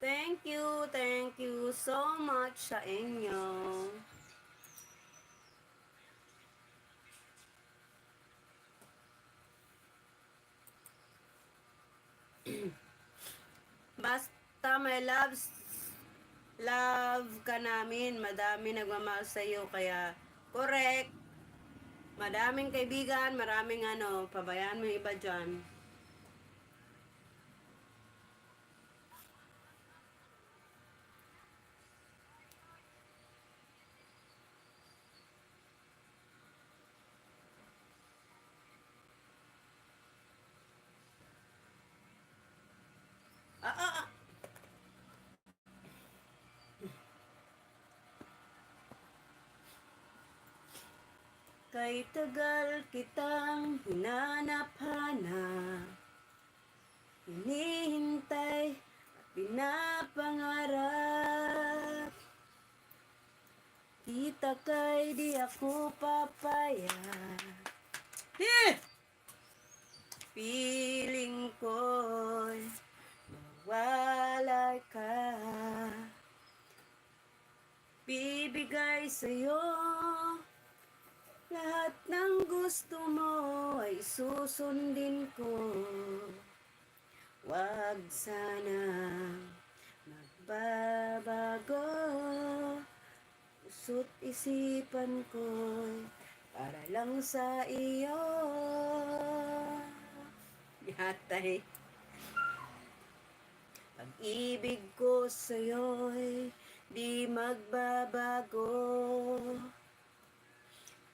Thank you so much sa inyo. Basta my love ka namin, madami nagmamahal sa iyo, kaya correct. Madaming kaibigan, maraming pabayaan mo yung iba dyan. Kay tagal kitang hinanap-hanap, hinihintay at pinapangarap. Kita kay di ako papayag. Piling ko'y mawalay ka. Bibigay sa'yo lahat ng gusto mo, ay susundin ko. Wag sana magbabago, puso't isipan ko para lang sa iyo. Yatay. Pag-ibig ko sa'yo'y di magbabago.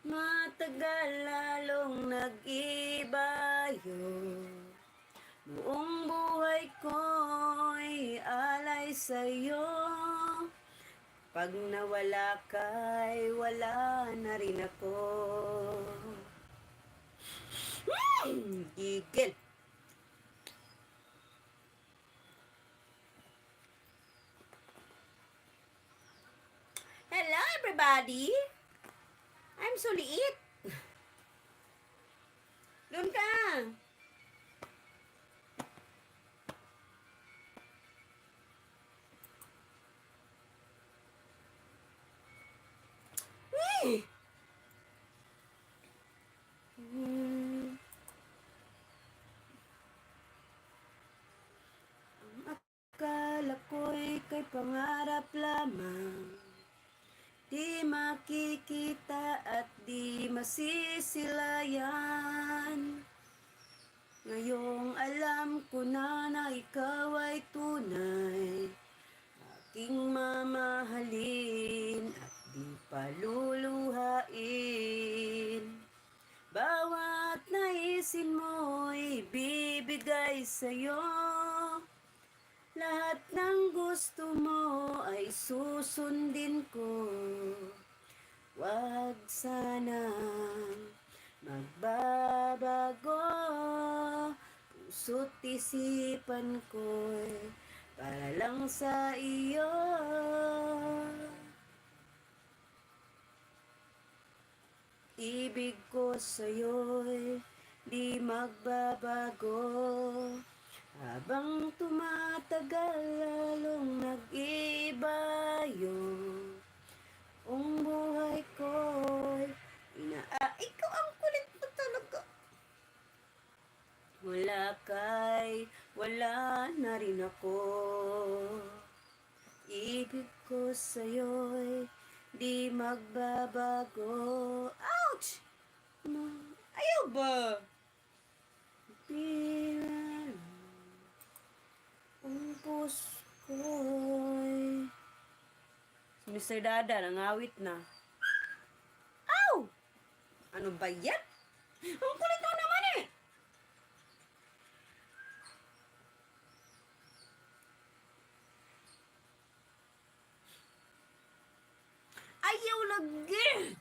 Matagal lalong nag-iba yun. Buong buhay ko'y alay sa'yo. Pag nawala ka'y wala na rin ako. Gigil. Hello everybody! I'm so liit. Doon ka. Akala ko'y kay pangarap lamang, di makikita at di masisilayan. Ngayong alam ko na ikaw ay tunay, aking mamahalin at di paluluhain. Bawat naisin mo'y ibibigay sa'yo. Lahat ng gusto mo ay susundin ko. Wag sanang magbabago, puso't isipan ko'y para lang sa iyo. Ibig ko sa'yo'y di magbabago. Habang tumatagal lalong nag-iba yung buhay ko'y ikaw ang kulit mo talaga. Wala kay wala na rin ako. Ibig ko sa'yo'y di magbabago. Ouch! Ayaw ba? Ang puso ko'y si Mr. Dada, nangawit na. Ow! Ano ba yan? Ang kulit mo naman eh! Ayaw lagi!